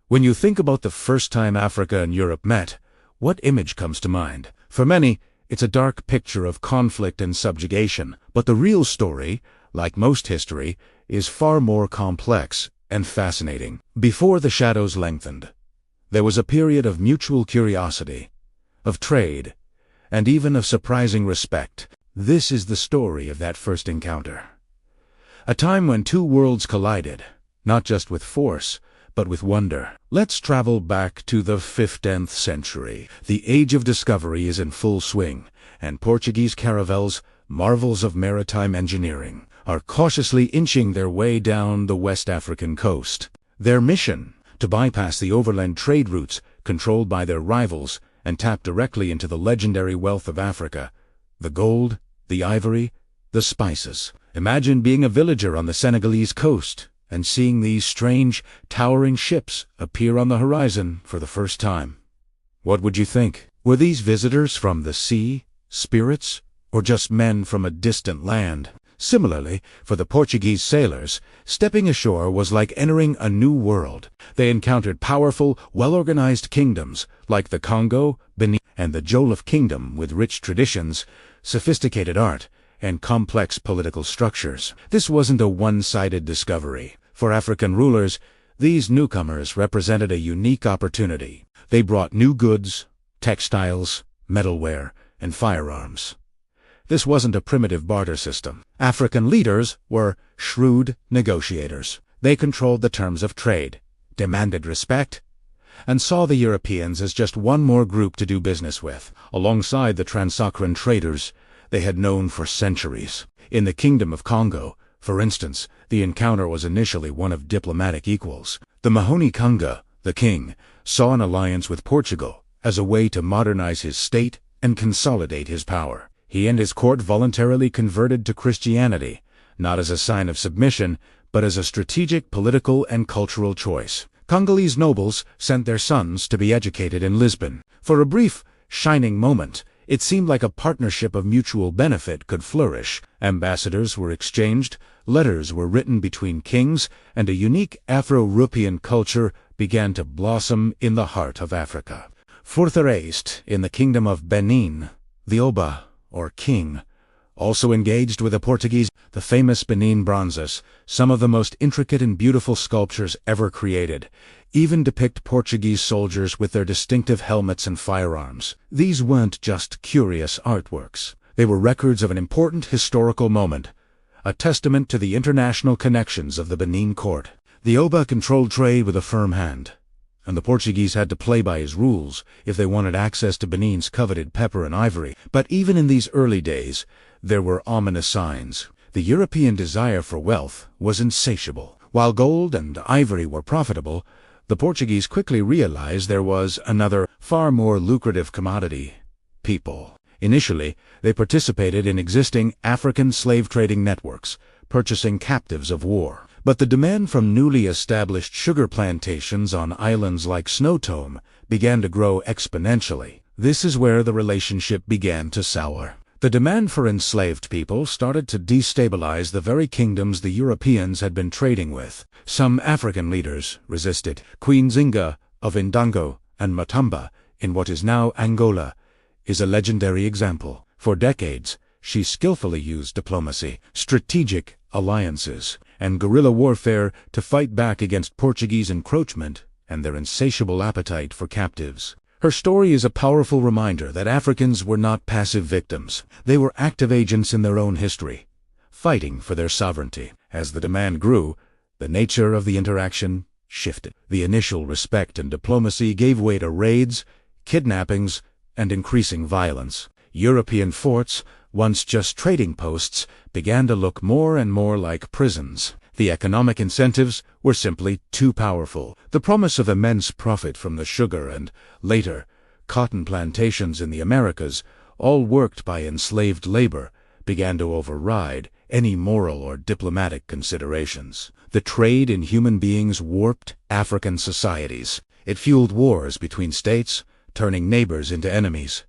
When you think about the first time Africa and Europe met, what image comes to mind? For many, it's a dark picture of conflict and subjugation, but the real story, like most history, is far more complex and fascinating. Before the shadows lengthened, there was a period of mutual curiosity, of trade, and even of surprising respect. This is the story of that first encounter. A time when two worlds collided, not just with force, but with wonder. Let's travel back to the 15th century. The age of discovery is in full swing, and Portuguese caravels, marvels of maritime engineering, are cautiously inching their way down the West African coast. Their mission, to bypass the overland trade routes controlled by their rivals and tap directly into the legendary wealth of Africa, the gold, the ivory, the spices. Imagine being a villager on the Senegalese coast and seeing these strange, towering ships appear on the horizon for the first time. What would you think? Were these visitors from the sea, spirits, or just men from a distant land? Similarly, for the Portuguese sailors, stepping ashore was like entering a new world. They encountered powerful, well-organized kingdoms like the Congo, Benin, and the Jollof Kingdom with rich traditions, sophisticated art, and complex political structures. This wasn't a one-sided discovery. For African rulers, these newcomers represented a unique opportunity. They brought new goods, textiles, metalware, and firearms. This wasn't a primitive barter system. African leaders were shrewd negotiators. They controlled the terms of trade, demanded respect, and saw the Europeans as just one more group to do business with, alongside the Transsaharan traders they had known for centuries. In the Kingdom of Congo, for instance, the encounter was initially one of diplomatic equals. The Mahoni Kanga, the king, saw an alliance with Portugal as a way to modernize his state and consolidate his power. He and his court voluntarily converted to Christianity, not as a sign of submission, but as a strategic political and cultural choice. Congolese nobles sent their sons to be educated in Lisbon. For a brief, shining moment, it seemed like a partnership of mutual benefit could flourish. Ambassadors were exchanged, letters were written between kings, and a unique Afro-European culture began to blossom in the heart of Africa. Further east, in the Kingdom of Benin, the Oba, or king, also engaged with the Portuguese. The famous Benin bronzes, some of the most intricate and beautiful sculptures ever created, even depict Portuguese soldiers with their distinctive helmets and firearms. These weren't just curious artworks. They were records of an important historical moment, a testament to the international connections of the Benin court. The Oba controlled trade with a firm hand, and the Portuguese had to play by his rules if they wanted access to Benin's coveted pepper and ivory. But even in these early days, there were ominous signs. The European desire for wealth was insatiable. While gold and ivory were profitable, the Portuguese quickly realized there was another, far more lucrative commodity: people. Initially, they participated in existing African slave trading networks, purchasing captives of war. But the demand from newly established sugar plantations on islands like Snowtome began to grow exponentially. This is where the relationship began to sour. The demand for enslaved people started to destabilize the very kingdoms the Europeans had been trading with. Some African leaders resisted. Queen Zinga of Indango and Matamba, in what is now Angola, is a legendary example. For decades, she skillfully used diplomacy, strategic alliances, and guerrilla warfare to fight back against Portuguese encroachment and their insatiable appetite for captives. Her story is a powerful reminder that Africans were not passive victims. They were active agents in their own history, fighting for their sovereignty. As the demand grew, the nature of the interaction shifted. The initial respect and diplomacy gave way to raids, kidnappings, and increasing violence. European forts, once just trading posts, began to look more and more like prisons. The economic incentives were simply too powerful. The promise of immense profit from the sugar and, later, cotton plantations in the Americas, all worked by enslaved labor, began to override any moral or diplomatic considerations. The trade in human beings warped African societies. It fueled wars between states, turning neighbors into enemies.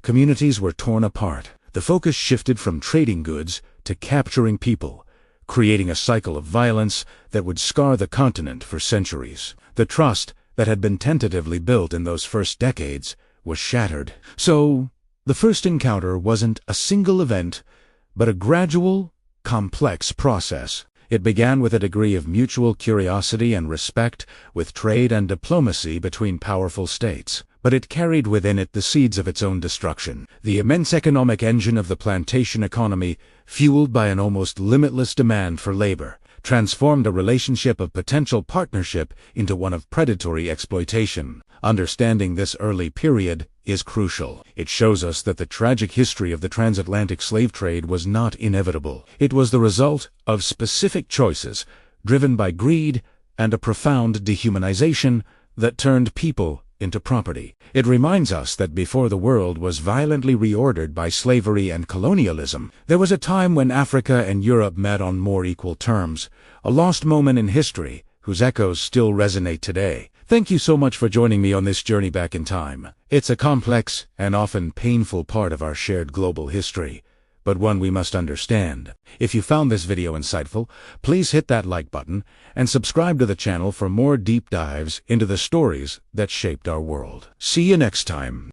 Communities were torn apart. The focus shifted from trading goods to capturing people, creating a cycle of violence that would scar the continent for centuries. The trust that had been tentatively built in those first decades was shattered. So, the first encounter wasn't a single event, but a gradual, complex process. It began with a degree of mutual curiosity and respect, with trade and diplomacy between powerful states. But it carried within it the seeds of its own destruction. The immense economic engine of the plantation economy, fueled by an almost limitless demand for labor, transformed a relationship of potential partnership into one of predatory exploitation. Understanding this early period is crucial. It shows us that the tragic history of the transatlantic slave trade was not inevitable. It was the result of specific choices, driven by greed and a profound dehumanization that turned people into property. It reminds us that before the world was violently reordered by slavery and colonialism, there was a time when Africa and Europe met on more equal terms, a lost moment in history whose echoes still resonate today. Thank you so much for joining me on this journey back in time. It's a complex and often painful part of our shared global history, but one we must understand. If you found this video insightful, please hit that like button and subscribe to the channel for more deep dives into the stories that shaped our world. See you next time.